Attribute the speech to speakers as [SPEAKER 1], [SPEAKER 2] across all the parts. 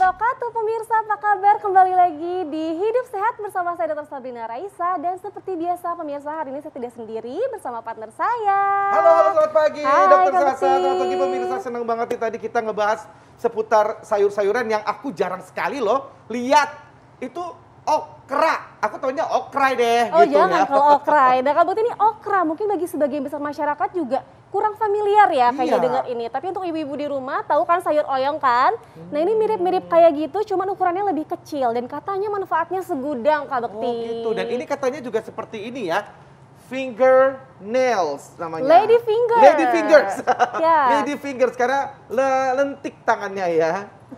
[SPEAKER 1] wabarakatuh. Pemirsa apa kabar? Kembali lagi di Hidup Sehat bersama saya Dr. Sabrina Raisa. Dan seperti biasa pemirsa, hari ini saya tidak sendiri bersama partner saya.
[SPEAKER 2] Halo, selamat pagi Dr. Sasa. Selamat pagi pemirsa, senang banget nih tadi kita ngebahas seputar sayur-sayuran yang aku jarang sekali loh lihat. Itu okra, aku taunya okrai deh.
[SPEAKER 1] Oh
[SPEAKER 2] gitu
[SPEAKER 1] jangan
[SPEAKER 2] ya.
[SPEAKER 1] kalau okra. Nah kalau ini okra mungkin bagi sebagian besar masyarakat juga kurang familiar ya kayaknya
[SPEAKER 2] Iya.
[SPEAKER 1] dengar ini. Tapi untuk ibu-ibu di rumah tahu kan sayur oyong kan? Nah ini mirip-mirip kayak gitu, cuman ukurannya lebih kecil dan katanya manfaatnya segudang Kak Bekti.
[SPEAKER 2] Oh gitu, dan ini katanya juga seperti ini ya, finger nails namanya.
[SPEAKER 1] Lady finger.
[SPEAKER 2] Lady fingers.
[SPEAKER 1] Ya.
[SPEAKER 2] Lady fingers karena lentik tangannya ya.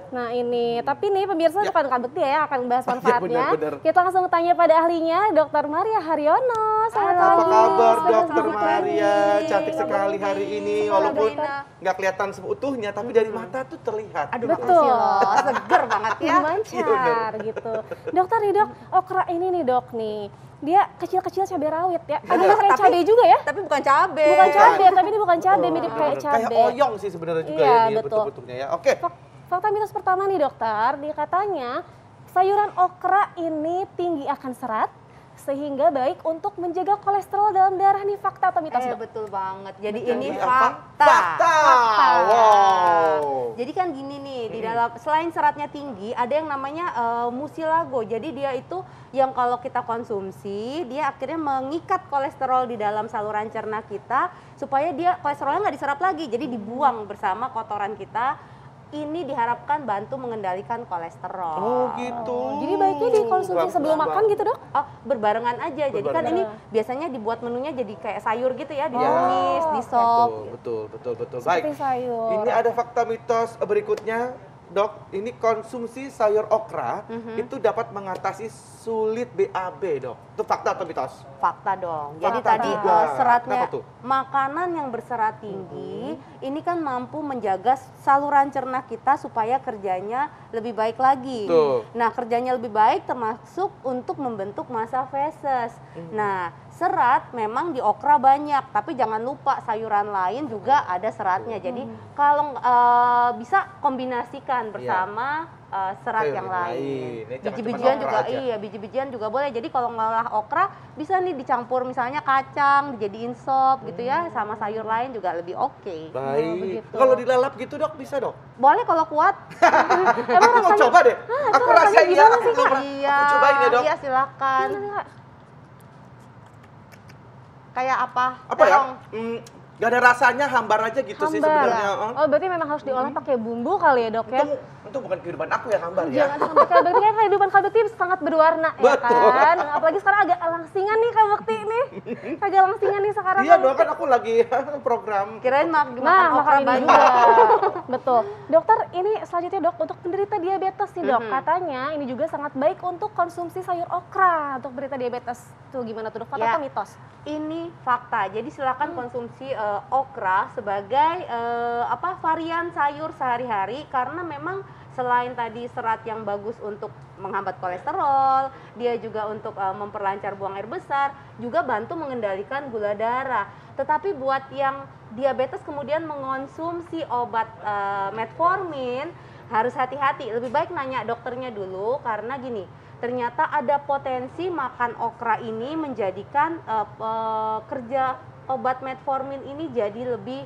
[SPEAKER 1] Nah ini, tapi nih pemirsa
[SPEAKER 2] Ya.
[SPEAKER 1] bukan Kak Bekti ya akan bahas
[SPEAKER 2] Ya,
[SPEAKER 1] manfaatnya.
[SPEAKER 2] benar.
[SPEAKER 1] Kita langsung tanya pada ahlinya, Dr. Maria Haryono. Selamat
[SPEAKER 2] Apa
[SPEAKER 1] pagi.
[SPEAKER 2] kabar
[SPEAKER 1] Selamat
[SPEAKER 2] Dokter
[SPEAKER 1] pagi.
[SPEAKER 2] Maria? Cantik sekali hari ini, walaupun
[SPEAKER 3] Sabrina.
[SPEAKER 2] nggak kelihatan seutuhnya, tapi dari mata tuh terlihat.
[SPEAKER 3] Aduh,
[SPEAKER 2] gitu.
[SPEAKER 1] Betul.
[SPEAKER 3] makasih loh, seger banget ya.
[SPEAKER 1] Lancar gitu. Dokter nih dok, okra ini nih dok nih. Dia kecil-kecil cabai rawit ya. Ada
[SPEAKER 2] Bener.
[SPEAKER 1] kayak cabai juga ya?
[SPEAKER 3] Tapi bukan cabe.
[SPEAKER 1] Bukan cabai, tapi ini bukan cabai, mirip kayak
[SPEAKER 2] Kayak
[SPEAKER 1] cabai.
[SPEAKER 2] oyong sih sebenarnya juga
[SPEAKER 1] Iya,
[SPEAKER 2] ya dia
[SPEAKER 1] betul.
[SPEAKER 2] bentuk-bentuknya ya. Oke.
[SPEAKER 1] Fakta mitos pertama nih dokter, dia katanya sayuran okra ini tinggi akan serat sehingga baik untuk menjaga kolesterol dalam darah nih, fakta atau mitos dok?
[SPEAKER 3] Betul banget. Jadi
[SPEAKER 2] Betul.
[SPEAKER 3] ini
[SPEAKER 2] Ini apa?
[SPEAKER 3] fakta.
[SPEAKER 2] Fakta. Wow.
[SPEAKER 3] Jadi kan gini nih, di dalam selain seratnya tinggi, ada yang namanya mucilago. Jadi dia itu yang kalau kita konsumsi, dia akhirnya mengikat kolesterol di dalam saluran cerna kita supaya dia kolesterolnya nggak diserap lagi. Jadi dibuang bersama kotoran kita. Ini diharapkan bantu mengendalikan kolesterol.
[SPEAKER 2] Oh gitu.
[SPEAKER 1] Jadi baiknya dikonsumsi
[SPEAKER 2] Bagus
[SPEAKER 1] sebelum makan
[SPEAKER 2] banget.
[SPEAKER 1] gitu dok?
[SPEAKER 3] Oh, berbarengan aja. Jadi kan
[SPEAKER 2] Berbarengan.
[SPEAKER 3] ini biasanya dibuat menunya jadi kayak sayur gitu ya, ditumis, di sop.
[SPEAKER 2] Betul.
[SPEAKER 1] Seperti
[SPEAKER 2] Baik.
[SPEAKER 1] sayur.
[SPEAKER 2] Ini ada fakta mitos berikutnya, Dok. Ini konsumsi sayur okra itu dapat mengatasi sulit BAB, Dok. Itu fakta atau mitos?
[SPEAKER 3] Fakta dong. Jadi
[SPEAKER 2] Fakta
[SPEAKER 3] tadi
[SPEAKER 2] juga.
[SPEAKER 3] seratnya
[SPEAKER 2] Kenapa tuh?
[SPEAKER 3] makanan yang berserat tinggi ini kan mampu menjaga saluran cerna kita supaya kerjanya lebih baik lagi.
[SPEAKER 2] Tuh.
[SPEAKER 3] Nah, kerjanya lebih baik termasuk untuk membentuk massa feses. Nah, serat memang di okra banyak, tapi jangan lupa sayuran lain juga ada seratnya. Jadi kalau bisa kombinasikan bersama serat
[SPEAKER 2] Sayur
[SPEAKER 3] yang
[SPEAKER 2] yang
[SPEAKER 3] lain.
[SPEAKER 2] lain. Ini jangan
[SPEAKER 3] Biji-bijian
[SPEAKER 2] cuma okra
[SPEAKER 3] juga
[SPEAKER 2] aja.
[SPEAKER 3] iya, biji-bijian juga boleh. Jadi kalau ngolah okra bisa nih dicampur misalnya kacang, dijadiin sop gitu ya, sama sayur lain juga lebih oke.
[SPEAKER 2] Baik.
[SPEAKER 1] begitu.
[SPEAKER 2] Kalau dilalap gitu, Dok, bisa, Dok?
[SPEAKER 3] Boleh kalau kuat.
[SPEAKER 2] Aku mau coba deh. Aku rasain ya.
[SPEAKER 1] gimana sih,
[SPEAKER 2] Aku
[SPEAKER 3] Iya.
[SPEAKER 2] cobain ya, Dok.
[SPEAKER 3] Iya, silakan. Kayak apa?
[SPEAKER 2] Apa ya?
[SPEAKER 3] Terong.
[SPEAKER 2] Gak ada rasanya, hambar aja gitu sih
[SPEAKER 1] Hambar.
[SPEAKER 2] sebenarnya.
[SPEAKER 1] Oh berarti memang harus diolah pakai bumbu kali ya dok ya?
[SPEAKER 2] Itu bukan kehidupan aku yang hambar ya.
[SPEAKER 1] Jangan sampai Kak Bekti kan kehidupan Kak Bekti sangat berwarna
[SPEAKER 2] Betul.
[SPEAKER 1] ya kan? Apalagi sekarang agak langsingan nih Kak Bekti nih. Agak langsingan nih sekarang.
[SPEAKER 2] Iya
[SPEAKER 1] Kak
[SPEAKER 2] dong,
[SPEAKER 1] Bekti.
[SPEAKER 2] kan aku lagi program.
[SPEAKER 3] Kirain makan
[SPEAKER 1] Nah,
[SPEAKER 3] okra
[SPEAKER 1] makan ini
[SPEAKER 3] banyak.
[SPEAKER 1] juga. Betul. Dokter, ini selanjutnya dok, untuk penderita diabetes nih dok, katanya ini juga sangat baik untuk konsumsi sayur okra untuk penderita diabetes. Tuh gimana tuh dok, fakta
[SPEAKER 3] Ya.
[SPEAKER 1] atau mitos?
[SPEAKER 3] Ini fakta. Jadi silakan konsumsi okra sebagai varian sayur sehari-hari karena memang selain tadi serat yang bagus untuk menghambat kolesterol, dia juga untuk memperlancar buang air besar, juga bantu mengendalikan gula darah. Tetapi buat yang diabetes kemudian mengonsumsi obat metformin harus hati-hati. Lebih baik nanya dokternya dulu karena gini, ternyata ada potensi makan okra ini menjadikan kerja obat metformin ini jadi lebih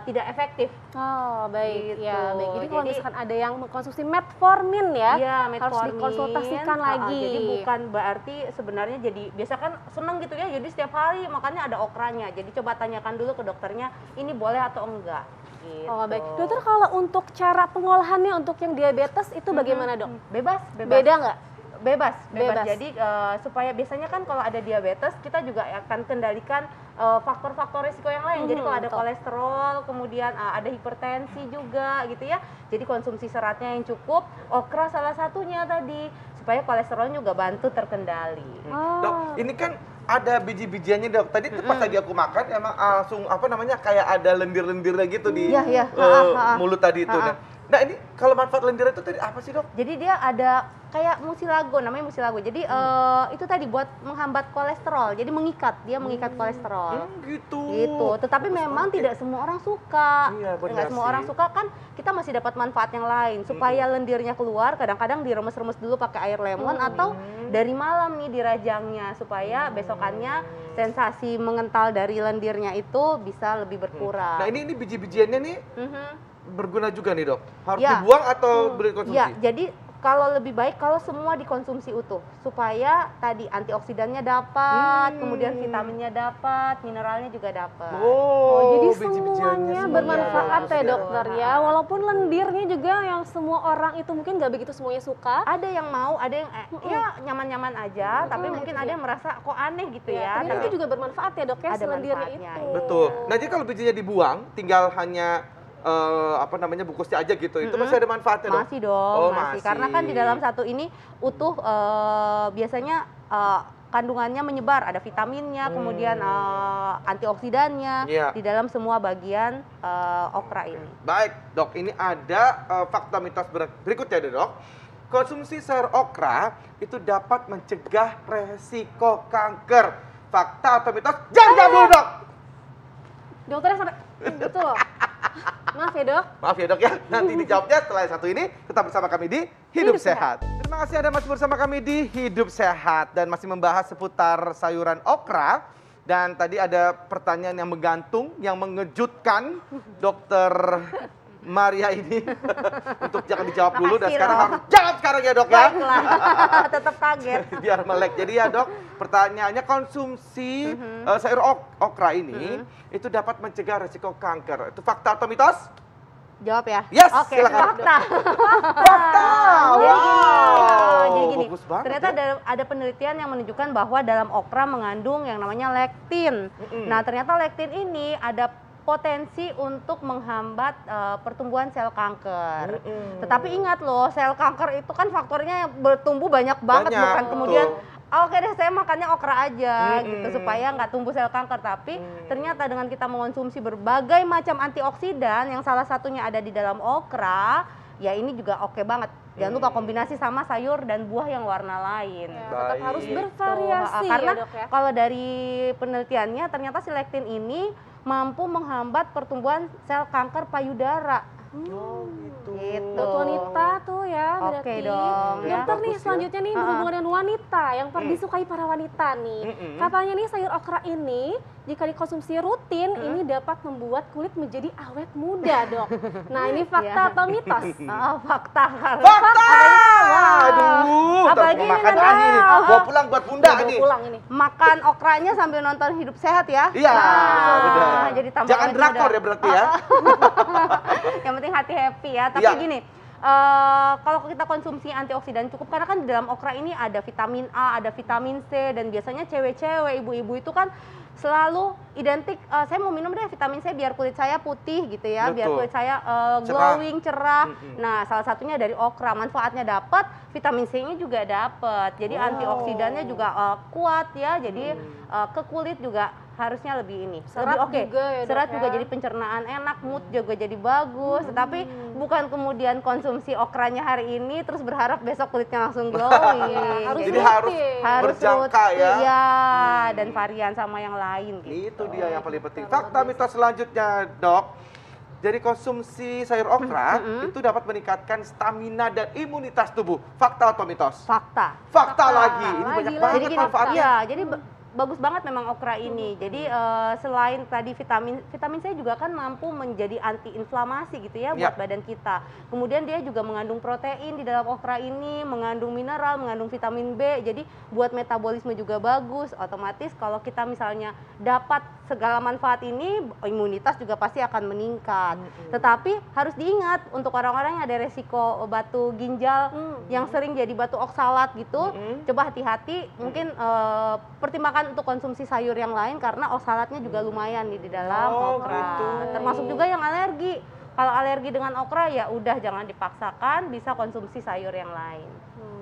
[SPEAKER 3] tidak efektif.
[SPEAKER 1] Oh baik,
[SPEAKER 3] Gitu.
[SPEAKER 1] ya baik. Jadi kalau
[SPEAKER 3] Jadi-
[SPEAKER 1] misalkan ada yang mengkonsumsi metformin ya,
[SPEAKER 3] Iya,
[SPEAKER 1] harus
[SPEAKER 3] metformin.
[SPEAKER 1] dikonsultasikan lagi.
[SPEAKER 3] Jadi bukan berarti sebenarnya jadi biasa kan seneng gitu ya. Jadi setiap hari makannya ada okranya. Jadi coba tanyakan dulu ke dokternya ini boleh atau enggak. Gitu.
[SPEAKER 1] Oh baik. Dokter kalau untuk cara pengolahannya untuk yang diabetes itu bagaimana dok?
[SPEAKER 3] Bebas.
[SPEAKER 1] Beda nggak?
[SPEAKER 3] Bebas.
[SPEAKER 1] Bebas.
[SPEAKER 3] Jadi supaya biasanya kan kalau ada diabetes kita juga akan kendalikan faktor-faktor risiko yang lain. Jadi kalau ada
[SPEAKER 1] betul.
[SPEAKER 3] kolesterol, kemudian ada hipertensi juga gitu ya. Jadi konsumsi seratnya yang cukup, okra salah satunya tadi supaya kolesterolnya juga bantu terkendali.
[SPEAKER 2] Dok, ini kan ada biji-bijiannya, Dok. Tadi pas tadi aku makan emang langsung kayak ada lendir-lendirnya gitu di
[SPEAKER 3] Iya, iya.
[SPEAKER 2] mulut tadi itu. Nah, Nah ini kalau manfaat lendir itu tadi apa sih dok?
[SPEAKER 3] Jadi dia ada kayak mucilago, namanya mucilago. Jadi itu tadi buat menghambat kolesterol. Jadi dia mengikat kolesterol.
[SPEAKER 2] Gitu.
[SPEAKER 3] Gitu. Tetapi memang tidak semua orang suka.
[SPEAKER 2] Iya, benar
[SPEAKER 3] Nggak semua
[SPEAKER 2] sih.
[SPEAKER 3] orang suka kan, kita masih dapat manfaat yang lain. Supaya lendirnya keluar, kadang-kadang diremes-remes dulu pakai air lemon atau dari malam nih dirajangnya supaya besokannya sensasi mengental dari lendirnya itu bisa lebih berkurang.
[SPEAKER 2] Nah ini biji-bijiannya nih
[SPEAKER 3] Mhm.
[SPEAKER 2] berguna juga nih dok? Harus
[SPEAKER 3] Ya.
[SPEAKER 2] dibuang atau beli konsumsi?
[SPEAKER 3] Ya, jadi kalau lebih baik kalau semua dikonsumsi utuh supaya tadi antioksidannya dapat, kemudian vitaminnya dapat, mineralnya juga dapat.
[SPEAKER 1] Oh, jadi
[SPEAKER 2] biji-bijiannya
[SPEAKER 1] semuanya
[SPEAKER 2] semua
[SPEAKER 1] bermanfaat
[SPEAKER 2] bagus
[SPEAKER 1] ya dokter ya. Walaupun lendirnya juga yang semua orang itu mungkin nggak begitu semuanya suka.
[SPEAKER 3] Ada yang mau, ada yang ya nyaman-nyaman aja, tapi mungkin ada yang merasa kok aneh gitu ya.
[SPEAKER 1] Tapi
[SPEAKER 3] Tapi
[SPEAKER 1] itu juga bermanfaat ya dok ya,
[SPEAKER 3] Ada
[SPEAKER 1] si lendirnya
[SPEAKER 3] manfaatnya,
[SPEAKER 1] itu.
[SPEAKER 2] Betul. Nah jadi kalau bijinya dibuang, tinggal hanya bungkusnya aja gitu. Itu masih ada manfaatnya dok?
[SPEAKER 3] masih dong,
[SPEAKER 2] Oh,
[SPEAKER 3] masih.
[SPEAKER 2] masih.
[SPEAKER 3] Karena kan di dalam satu ini utuh biasanya kandungannya menyebar, ada vitaminnya, kemudian antioksidannya
[SPEAKER 2] Iya.
[SPEAKER 3] di dalam semua bagian okra ini.
[SPEAKER 2] Baik dok, ini ada fakta mitos berikutnya deh dok. Konsumsi sayur okra itu dapat mencegah resiko kanker. Fakta atau mitos? Jangan jawab dulu dok!
[SPEAKER 1] Dokternya sampai betul. Maaf ya dok.
[SPEAKER 2] Maaf ya dok ya, nanti dijawabnya setelah yang satu ini. Tetap bersama kami di Hidup Sehat. Terima kasih Anda masih bersama kami di Hidup Sehat. Dan masih membahas seputar sayuran okra. Dan tadi ada pertanyaan yang menggantung, yang mengejutkan dokter Maria ini. Untuk jangan dijawab dulu dan
[SPEAKER 3] Makasih,
[SPEAKER 2] sekarang
[SPEAKER 3] Dok.
[SPEAKER 2] harus jawab sekarang ya dok ya.
[SPEAKER 3] Baiklah, tetap kaget.
[SPEAKER 2] Biar melek. Jadi ya dok, pertanyaannya konsumsi sayur okra ini itu dapat mencegah resiko kanker. Itu fakta atau mitos?
[SPEAKER 3] Jawab ya?
[SPEAKER 2] Yes,
[SPEAKER 3] Oke,
[SPEAKER 2] silakan.
[SPEAKER 3] fakta.
[SPEAKER 2] Fakta!
[SPEAKER 3] Jadi gini,
[SPEAKER 2] Bagus banget
[SPEAKER 3] ternyata
[SPEAKER 2] ya.
[SPEAKER 3] ada penelitian yang menunjukkan bahwa dalam okra mengandung yang namanya lektin. Nah, ternyata lektin ini ada potensi untuk menghambat pertumbuhan sel kanker. Tetapi ingat loh, sel kanker itu kan faktornya yang bertumbuh banyak banget,
[SPEAKER 2] Banyak,
[SPEAKER 3] bukan kemudian
[SPEAKER 2] betul.
[SPEAKER 3] oke deh saya makannya okra aja gitu supaya nggak tumbuh sel kanker. Tapi ternyata dengan kita mengonsumsi berbagai macam antioksidan yang salah satunya ada di dalam okra, ya ini juga oke banget. Jangan lupa kombinasi sama sayur dan buah yang warna lain.
[SPEAKER 1] Ya, tetap
[SPEAKER 2] Baik.
[SPEAKER 1] harus
[SPEAKER 2] Gitu.
[SPEAKER 1] bervariasi
[SPEAKER 3] Karena
[SPEAKER 1] ya dok ya.
[SPEAKER 3] kalau dari penelitiannya ternyata si lektin ini mampu menghambat pertumbuhan sel kanker payudara.
[SPEAKER 2] Oh gitu.
[SPEAKER 3] Gitu.
[SPEAKER 1] Buat wanita tuh ya
[SPEAKER 3] Oke
[SPEAKER 1] berarti.
[SPEAKER 3] dong, ya.
[SPEAKER 1] Dokter nih
[SPEAKER 2] Bagus ya.
[SPEAKER 1] selanjutnya nih berhubungan dengan wanita yang disukai para wanita nih. Katanya nih sayur okra ini jika dikonsumsi rutin ini dapat membuat kulit menjadi awet muda dok. Nah ini fakta
[SPEAKER 3] Iya.
[SPEAKER 1] atau mitos?
[SPEAKER 3] Fakta.
[SPEAKER 2] Fakta! Aduh,
[SPEAKER 3] Apalagi
[SPEAKER 2] terus mau makan
[SPEAKER 3] ini
[SPEAKER 2] lagi nih.
[SPEAKER 3] nanti-
[SPEAKER 2] Bawa pulang buat bunda
[SPEAKER 1] Bawa
[SPEAKER 2] nih.
[SPEAKER 1] pulang ini.
[SPEAKER 3] Makan okranya sambil nonton Hidup Sehat ya.
[SPEAKER 2] Iya, benar.
[SPEAKER 3] Jadi tambah
[SPEAKER 2] Jangan
[SPEAKER 3] awet
[SPEAKER 2] drakor
[SPEAKER 3] muda.
[SPEAKER 2] ya berarti ya.
[SPEAKER 3] Yang penting hati happy ya. Tapi
[SPEAKER 2] Iya.
[SPEAKER 3] gini, kalau kita konsumsi antioksidan cukup karena kan di dalam okra ini ada vitamin A, ada vitamin C dan biasanya cewek-cewek, ibu-ibu itu kan selalu identik saya mau minum deh vitamin C biar kulit saya putih gitu ya, biar
[SPEAKER 2] Betul.
[SPEAKER 3] kulit saya
[SPEAKER 2] Cerah.
[SPEAKER 3] glowing, cerah. Nah, salah satunya dari okra, manfaatnya dapat, vitamin C-nya juga dapat. Jadi antioksidannya juga kuat ya. Jadi ke kulit juga harusnya lebih ini.
[SPEAKER 1] Serat
[SPEAKER 3] lebih oke.
[SPEAKER 1] juga ya, Dok,
[SPEAKER 3] Serat juga
[SPEAKER 1] ya.
[SPEAKER 3] jadi pencernaan enak, mood juga jadi bagus. Tetapi bukan kemudian konsumsi okranya hari ini terus berharap besok kulitnya langsung glowing.
[SPEAKER 1] harus
[SPEAKER 2] Jadi
[SPEAKER 1] rutin.
[SPEAKER 2] harus berjangka ya.
[SPEAKER 3] Iya, dan varian sama yang lain gitu.
[SPEAKER 2] Itu dia yang paling penting. Fakta mitos selanjutnya, Dok. Jadi konsumsi sayur okra itu dapat meningkatkan stamina dan imunitas tubuh. Fakta atau mitos?
[SPEAKER 3] Fakta.
[SPEAKER 2] Fakta lagi. Ini
[SPEAKER 1] Lagi,
[SPEAKER 2] banyak
[SPEAKER 1] lagi.
[SPEAKER 2] banget
[SPEAKER 3] Jadi gini,
[SPEAKER 2] manfaatnya.
[SPEAKER 3] iya, jadi bagus banget memang okra ini. Jadi selain tadi vitamin C juga kan mampu menjadi antiinflamasi gitu ya buat
[SPEAKER 2] Ya.
[SPEAKER 3] badan kita. Kemudian dia juga mengandung protein di dalam okra ini, mengandung mineral, mengandung vitamin B. Jadi buat metabolisme juga bagus. Otomatis kalau kita misalnya dapat segala manfaat ini, imunitas juga pasti akan meningkat. Tetapi harus diingat untuk orang-orang yang ada resiko batu ginjal yang sering jadi batu oksalat gitu, coba hati-hati. Mungkin pertimbangkan untuk konsumsi sayur yang lain karena oksalatnya juga lumayan nih di dalam
[SPEAKER 2] Oh,
[SPEAKER 3] okra.
[SPEAKER 2] gitu.
[SPEAKER 3] Termasuk juga yang alergi. Kalau alergi dengan okra ya udah jangan dipaksakan, bisa konsumsi sayur yang lain.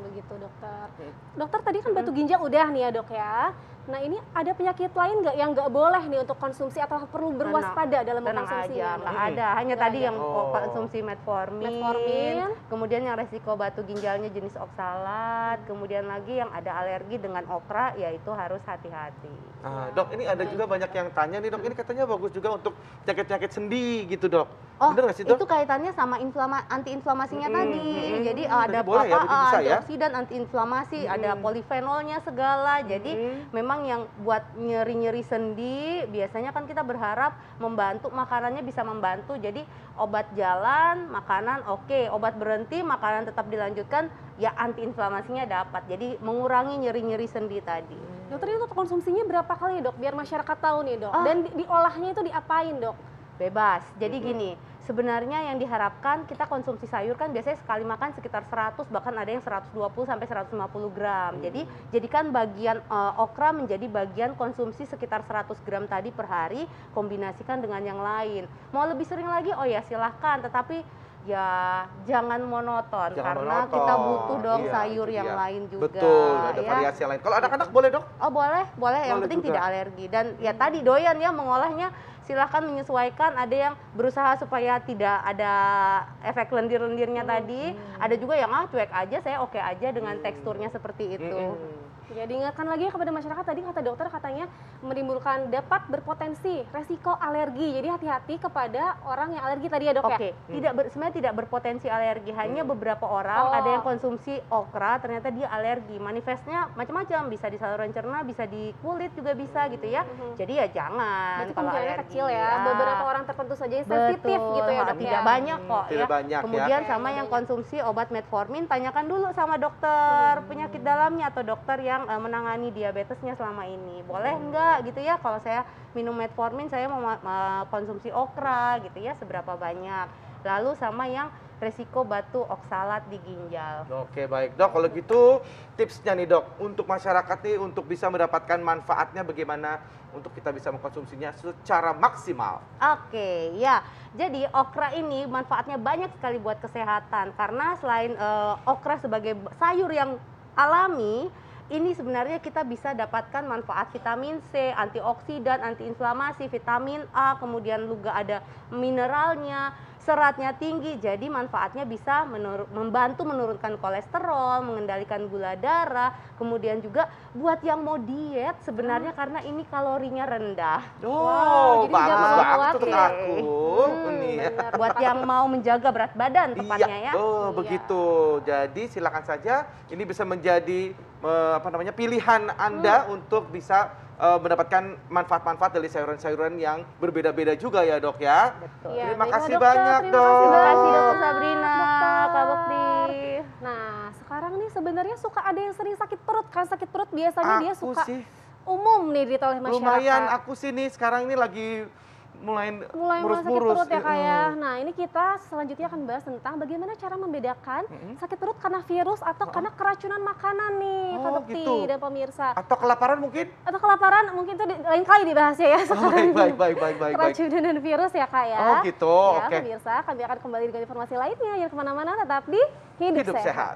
[SPEAKER 1] Begitu dokter. Dokter tadi kan batu ginjal udah nih ya dok ya. Nah ini ada penyakit lain nggak yang nggak boleh nih untuk konsumsi atau perlu berwaspada dalam
[SPEAKER 3] tenang
[SPEAKER 1] mengkonsumsinya?
[SPEAKER 3] aja, nggak ada. Hanya
[SPEAKER 1] Nggak
[SPEAKER 3] tadi
[SPEAKER 1] ada.
[SPEAKER 3] yang konsumsi
[SPEAKER 1] Metformin.
[SPEAKER 3] kemudian yang resiko batu ginjalnya jenis oksalat, kemudian lagi yang ada alergi dengan okra, yaitu harus hati-hati.
[SPEAKER 2] Dok, ini ada juga banyak yang tanya nih dok, ini katanya bagus juga untuk penyakit-penyakit sendi gitu dok.
[SPEAKER 3] Oh,
[SPEAKER 2] Bener nggak sih dok?
[SPEAKER 3] itu kaitannya sama anti-inflamasinya tadi. Jadi ada
[SPEAKER 2] boleh ya, berarti bisa ya?
[SPEAKER 3] antioksidan, anti-inflamasi, ada polifenolnya segala. Jadi memang yang buat nyeri-nyeri sendi, biasanya kan kita berharap membantu, makanannya bisa membantu. Jadi obat jalan, makanan oke, obat berhenti, makanan tetap dilanjutkan, ya anti-inflamasinya dapat. Jadi mengurangi nyeri-nyeri sendi tadi.
[SPEAKER 1] Dokter ini untuk konsumsinya berapa kali dok? Biar masyarakat tahu nih dok. Dan diolahnya itu diapain dok?
[SPEAKER 3] Bebas. Jadi gini, sebenarnya yang diharapkan kita konsumsi sayur kan biasanya sekali makan sekitar 100, bahkan ada yang 120 sampai 150 gram. Jadi jadikan bagian okra menjadi bagian konsumsi sekitar 100 gram tadi per hari, kombinasikan dengan yang lain. Mau lebih sering lagi, oh ya silahkan, tetapi ya jangan monoton, karena kita butuh dong sayur yang lain juga.
[SPEAKER 2] Betul, ada variasi yang lain. Kalau anak-anak boleh dok?
[SPEAKER 3] Oh boleh, yang
[SPEAKER 2] Boleh
[SPEAKER 3] penting
[SPEAKER 2] juga.
[SPEAKER 3] tidak alergi. Dan ya tadi doyan ya mengolahnya, silahkan menyesuaikan. Ada yang berusaha supaya tidak ada efek lendir-lendirnya tadi. Ada juga yang cuek aja, saya oke aja dengan teksturnya seperti itu.
[SPEAKER 1] Ya diingatkan lagi kepada masyarakat, tadi kata dokter katanya menimbulkan, dapat berpotensi resiko alergi. Jadi hati-hati kepada orang yang alergi tadi ya dok ya?
[SPEAKER 3] Oke, sebenarnya tidak berpotensi alergi, hanya beberapa orang ada yang konsumsi okra ternyata dia alergi. Manifestnya macam-macam, bisa di saluran cerna, bisa di kulit juga bisa gitu ya. Jadi ya jangan
[SPEAKER 1] Berarti
[SPEAKER 3] kalau
[SPEAKER 1] kemungkinannya
[SPEAKER 3] alergi.
[SPEAKER 1] kecil ya, beberapa orang tertentu saja yang sensitif gitu ya dok
[SPEAKER 3] Tidak
[SPEAKER 1] ya?
[SPEAKER 3] banyak kok
[SPEAKER 2] Tidak
[SPEAKER 3] ya.
[SPEAKER 2] banyak ya.
[SPEAKER 3] Kemudian
[SPEAKER 1] Oke,
[SPEAKER 3] sama
[SPEAKER 1] tidak
[SPEAKER 3] yang
[SPEAKER 1] banyak.
[SPEAKER 3] konsumsi obat metformin, tanyakan dulu sama dokter penyakit dalamnya atau dokter yang menangani diabetesnya selama ini. Boleh enggak gitu ya, kalau saya minum metformin saya mau konsumsi okra gitu ya, seberapa banyak. Lalu sama yang resiko batu oksalat di ginjal.
[SPEAKER 2] Oke baik dok, kalau gitu tipsnya nih dok, untuk masyarakat nih untuk bisa mendapatkan manfaatnya bagaimana untuk kita bisa mengkonsumsinya secara maksimal.
[SPEAKER 3] Oke, ya. Jadi okra ini manfaatnya banyak sekali buat kesehatan, karena selain okra sebagai sayur yang alami, ini sebenarnya kita bisa dapatkan manfaat vitamin C, antioksidan, antiinflamasi, vitamin A, kemudian juga ada mineralnya, seratnya tinggi, jadi manfaatnya bisa membantu menurunkan kolesterol, mengendalikan gula darah, kemudian juga buat yang mau diet sebenarnya karena ini kalorinya rendah.
[SPEAKER 2] Oh,
[SPEAKER 1] jadi
[SPEAKER 2] bagus
[SPEAKER 1] jangan
[SPEAKER 2] banget
[SPEAKER 1] khawatir.
[SPEAKER 2] untuk aku. Ini ya.
[SPEAKER 1] benar.
[SPEAKER 3] Buat yang mau menjaga berat badan tepatnya ya.
[SPEAKER 2] Oh
[SPEAKER 1] Iya.
[SPEAKER 2] begitu. Jadi silakan saja, ini bisa menjadi pilihan Anda untuk bisa mendapatkan manfaat-manfaat dari sayuran-sayuran yang berbeda-beda juga ya dok ya.
[SPEAKER 3] Betul.
[SPEAKER 1] Iya,
[SPEAKER 2] Terima
[SPEAKER 1] baiklah,
[SPEAKER 2] kasih
[SPEAKER 1] dokter.
[SPEAKER 2] banyak
[SPEAKER 1] Terima
[SPEAKER 2] dok.
[SPEAKER 1] kasih
[SPEAKER 3] Terima kasih
[SPEAKER 1] banyak.
[SPEAKER 3] Dokter Sabrina,
[SPEAKER 1] Dokter.
[SPEAKER 3] Kak Bekti.
[SPEAKER 1] Nah sekarang nih sebenarnya suka ada yang sering sakit perut, kan sakit perut biasanya dia
[SPEAKER 2] Aku
[SPEAKER 1] suka
[SPEAKER 2] sih
[SPEAKER 1] umum nih di oleh masyarakat.
[SPEAKER 2] lumayan, aku sih nih sekarang ini lagi mulai
[SPEAKER 1] mulai sakit
[SPEAKER 2] murus-murus.
[SPEAKER 1] perut ya kak ya. Nah ini kita selanjutnya akan bahas tentang bagaimana cara membedakan sakit perut karena virus atau karena keracunan makanan nih Kak
[SPEAKER 2] Oh,
[SPEAKER 1] Bekti
[SPEAKER 2] gitu.
[SPEAKER 1] dan pemirsa.
[SPEAKER 2] Atau kelaparan mungkin?
[SPEAKER 1] Atau kelaparan mungkin itu lain kali dibahasnya ya
[SPEAKER 2] Oh,
[SPEAKER 1] sekarang.
[SPEAKER 2] baik.
[SPEAKER 1] Keracunan dan virus ya kak ya.
[SPEAKER 2] Oh gitu,
[SPEAKER 1] Ya
[SPEAKER 2] oke.
[SPEAKER 1] pemirsa kami akan kembali dengan informasi lainnya. Jangan kemana-mana, tetap di Hidup
[SPEAKER 2] Hidup
[SPEAKER 1] Sehat.
[SPEAKER 2] sehat.